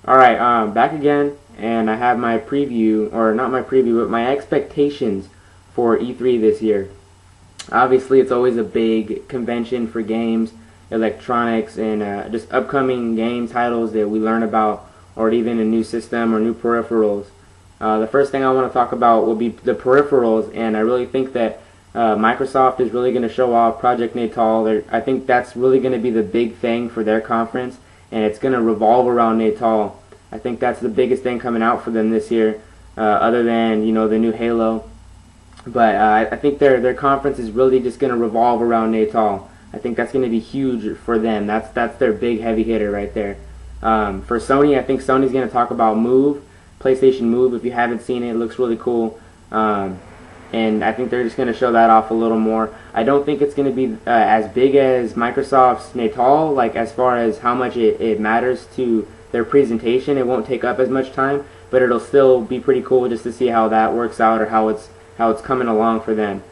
Alright, back again, and I have my preview, or not my preview, but my expectations for E3 this year. Obviously, it's always a big convention for games, electronics, and just upcoming game titles that we learn about, or even a new system or new peripherals. The first thing I want to talk about will be the peripherals, and I really think that Microsoft is really going to show off Project Natal. I think that's really going to be the big thing for their conference, and it's going to revolve around Natal. I think that's the biggest thing coming out for them this year, other than the new Halo. But I think their conference is really just going to revolve around Natal. I think that's going to be huge for them. That's their big heavy hitter right there. For Sony, I think Sony's going to talk about Move, PlayStation Move. If you haven't seen it, it looks really cool. And I think they're just going to show that off a little more. I don't think it's going to be as big as Microsoft's Natal, like as far as how much it matters to their presentation. It won't take up as much time, but it'll still be pretty cool just to see how that works out, or how it's coming along for them.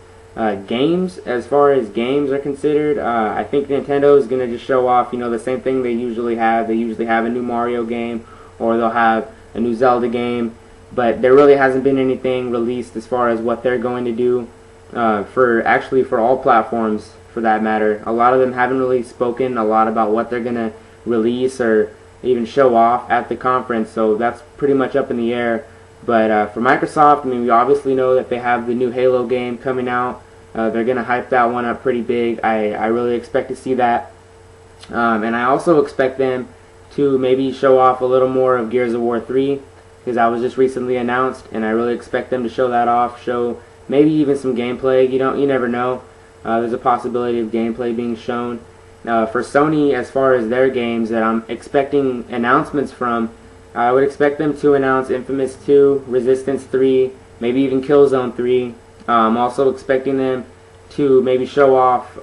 Games, as far as games are considered, I think Nintendo is going to just show off, the same thing they usually have. They usually have a new Mario game, or they'll have a new Zelda game, but there really hasn't been anything released as far as what they're going to do for all platforms, for that matter. A lot of them haven't really spoken a lot about what they're going to release or even show off at the conference, so that's pretty much up in the air. But for Microsoft, I mean, we obviously know that they have the new Halo game coming out. They're going to hype that one up pretty big. I really expect to see that. And I also expect them to maybe show off a little more of Gears of War 3, because that was just recently announced, and I really expect them to show that off, show maybe even some gameplay. You never know. There's a possibility of gameplay being shown. For Sony, as far as their games that I'm expecting announcements from, I would expect them to announce Infamous 2, Resistance 3, maybe even Killzone 3. I'm also expecting them to maybe show off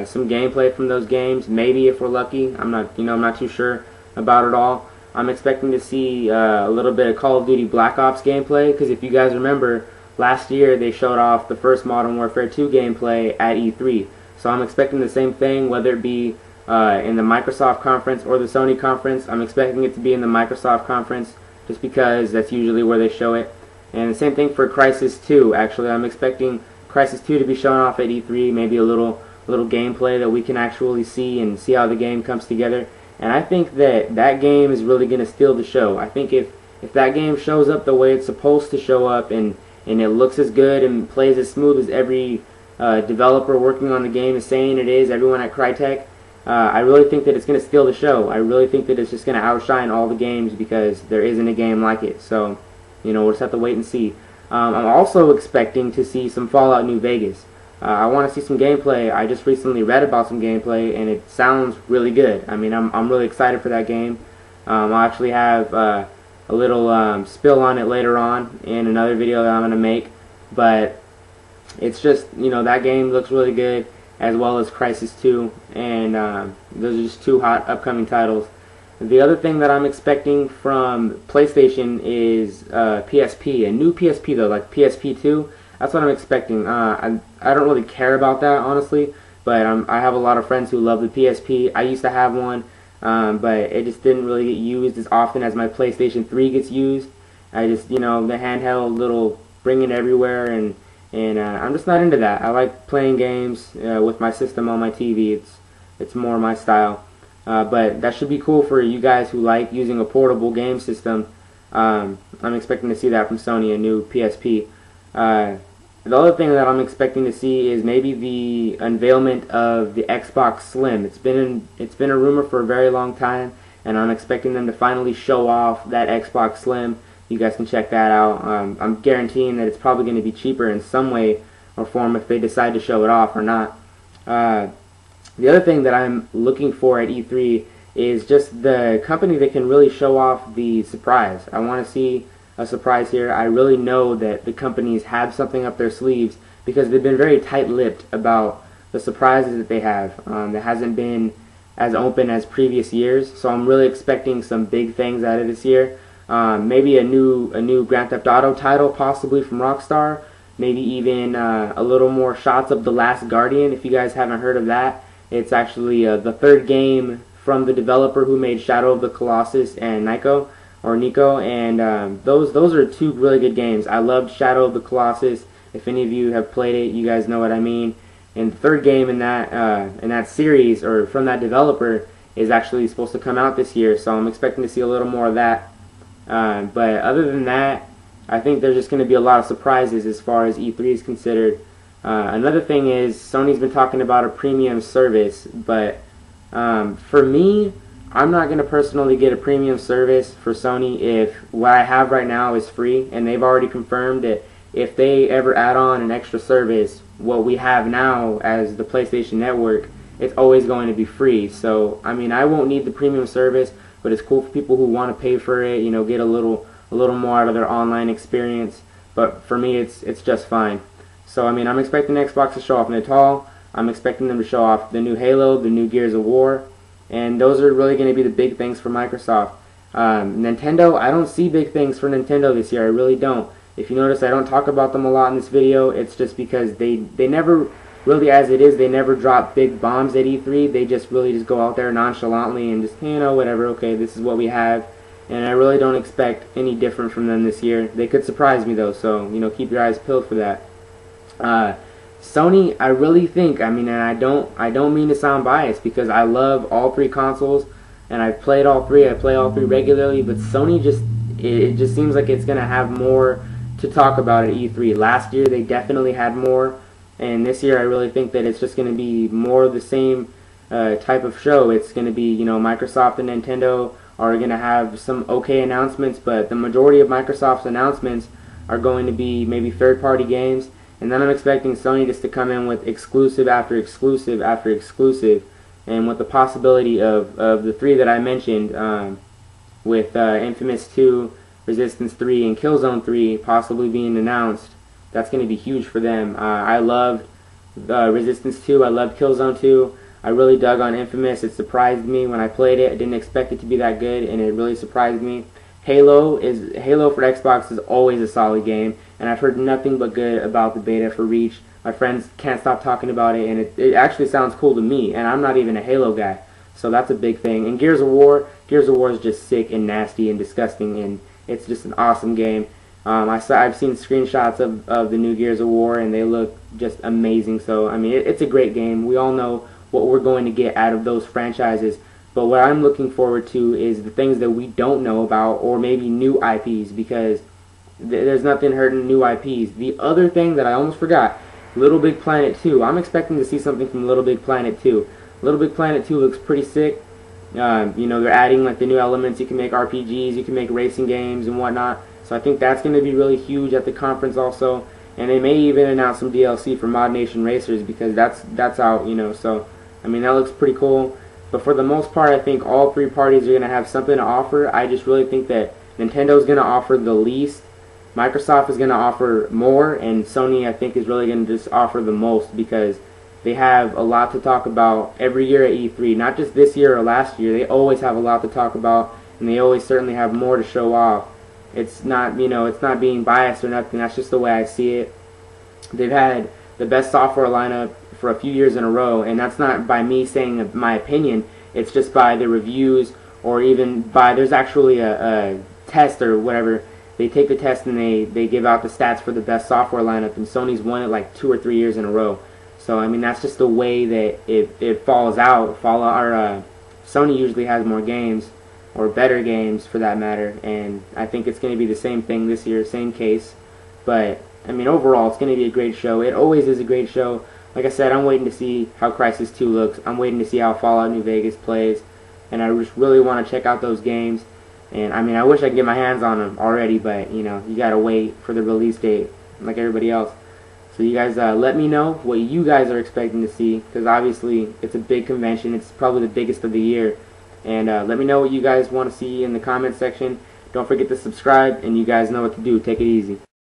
some gameplay from those games. Maybe, if we're lucky. I'm not too sure about it all. I'm expecting to see a little bit of Call of Duty Black Ops gameplay, because if you guys remember, last year they showed off the first Modern Warfare 2 gameplay at E3. So I'm expecting the same thing, whether it be in the Microsoft conference or the Sony conference. I'm expecting it to be in the Microsoft conference, just because that's usually where they show it. And the same thing for Crysis 2. Actually, I'm expecting Crysis 2 to be shown off at E3, maybe a little gameplay that we can actually see and see how the game comes together. And I think that game is really going to steal the show. I think if that game shows up the way it's supposed to show up, and it looks as good and plays as smooth as every developer working on the game is saying it is, everyone at Crytek, I really think that it's going to steal the show. I really think that it's just going to outshine all the games, because there isn't a game like it. So, we'll just have to wait and see. I'm also expecting to see some Fallout New Vegas. I want to see some gameplay. I just recently read about some gameplay, and it sounds really good. I mean, I'm really excited for that game. I'll actually have a little spill on it later on in another video that I'm going to make. But it's just, that game looks really good, as well as Crysis 2, and those are just two hot upcoming titles. The other thing that I'm expecting from PlayStation is PSP, a new PSP though, like PSP 2. That's what I'm expecting. I don't really care about that, honestly, but I have a lot of friends who love the PSP. I used to have one, but it just didn't really get used as often as my PlayStation 3 gets used. I just, the handheld little bring it everywhere, and I'm just not into that. I like playing games with my system on my TV. It's more my style. But that should be cool for you guys who like using a portable game system. I'm expecting to see that from Sony, a new PSP. The other thing that I'm expecting to see is maybe the unveilment of the Xbox Slim. It's been a rumor for a very long time, and I'm expecting them to finally show off that Xbox Slim. You guys can check that out. I'm guaranteeing that it's probably going to be cheaper in some way or form if they decide to show it off or not. The other thing that I'm looking for at E3 is just the company that can really show off the surprise. I want to see a surprise here. I really know that the companies have something up their sleeves, because they've been very tight-lipped about the surprises that they have. That hasn't been as open as previous years, so I'm really expecting some big things out of this year. Maybe a new Grand Theft Auto title, possibly from Rockstar. Maybe even a little more shots of The Last Guardian, if you guys haven't heard of that. It's actually the third game from the developer who made Shadow of the Colossus and Nico. or Nico, and those are two really good games. I loved Shadow of the Colossus. If any of you have played it, you guys know what I mean. And the third game in that series, or from that developer, is actually supposed to come out this year, so I'm expecting to see a little more of that. But other than that, I think there's just going to be a lot of surprises as far as E3 is considered. Another thing is Sony's been talking about a premium service, but for me, I'm not going to personally get a premium service for Sony if what I have right now is free, and they've already confirmed that if they ever add on an extra service, what we have now as the PlayStation Network, it's always going to be free. So, I mean, I won't need the premium service, but it's cool for people who want to pay for it, you know, get a little more out of their online experience. But for me, it's just fine. So, I mean, I'm expecting Xbox to show off Natal. I'm expecting them to show off the new Halo, the new Gears of War, and those are really going to be the big things for Microsoft. Nintendo, I don't see big things for Nintendo this year. I really don't. If you notice, I don't talk about them a lot in this video. It's just because they never really, as it is, they never drop big bombs at E3. They just really just go out there nonchalantly and just, you know, whatever, okay, this is what we have. And I really don't expect any different from them this year. They could surprise me though, so, you know, keep your eyes peeled for that. Sony, I really think, I mean, and I don't mean to sound biased, because I love all three consoles and I've played all three. I play all three regularly, but Sony it just seems like it's going to have more to talk about at E3. Last year they definitely had more, and this year I really think that it's just going to be more of the same type of show. It's going to be, you know, Microsoft and Nintendo are going to have some okay announcements, but the majority of Microsoft's announcements are going to be maybe third-party games, and then I'm expecting Sony just to come in with exclusive after exclusive after exclusive, and with the possibility of the three that I mentioned, with Infamous 2, Resistance 3, and Killzone 3 possibly being announced. That's going to be huge for them. I loved Resistance 2. I loved Killzone 2. I really dug on Infamous. It surprised me when I played it. I didn't expect it to be that good, and it really surprised me. Halo for Xbox is always a solid game, and I've heard nothing but good about the beta for Reach. My friends can't stop talking about it, and it actually sounds cool to me, and I'm not even a Halo guy, so that's a big thing. And Gears of War is just sick and nasty and disgusting, and it's just an awesome game. I've seen screenshots of the new Gears of War, and they look just amazing. So, I mean, it's a great game. We all know what we're going to get out of those franchises. But what I'm looking forward to is the things that we don't know about, or maybe new IPs, because there's nothing hurting new IPs. The other thing that I almost forgot, Little Big Planet 2. I'm expecting to see something from Little Big Planet 2. Little Big Planet 2 looks pretty sick. You know, they're adding like the new elements. You can make RPGs, you can make racing games and whatnot. So I think that's going to be really huge at the conference also. And they may even announce some DLC for Mod Nation Racers, because that's out, you know. So, I mean, that looks pretty cool. But for the most part, I think all three parties are going to have something to offer. I just really think that Nintendo's going to offer the least, Microsoft is going to offer more, and Sony, I think, is really going to just offer the most, because they have a lot to talk about every year at E3. Not just this year or last year. They always have a lot to talk about, and they always certainly have more to show off. It's not, you know, it's not being biased or nothing. That's just the way I see it. They've had the best software lineup for a few years in a row, and that's not by me saying my opinion. It's just by the reviews, or even by, there's actually a test or whatever. They take the test and they give out the stats for the best software lineup, and Sony's won it like 2 or 3 years in a row. So, I mean, that's just the way that it falls out. Sony usually has more games, or better games for that matter, and I think it's going to be the same thing this year, same case. But, I mean, overall, it's going to be a great show. It always is a great show. Like I said, I'm waiting to see how Crysis 2 looks. I'm waiting to see how Fallout New Vegas plays, and I just really want to check out those games. And, I mean, I wish I could get my hands on them already, but, you know, you got to wait for the release date, like everybody else. So you guys let me know what you guys are expecting to see, because obviously it's a big convention. It's probably the biggest of the year. And let me know what you guys want to see in the comment section. Don't forget to subscribe, and you guys know what to do. Take it easy.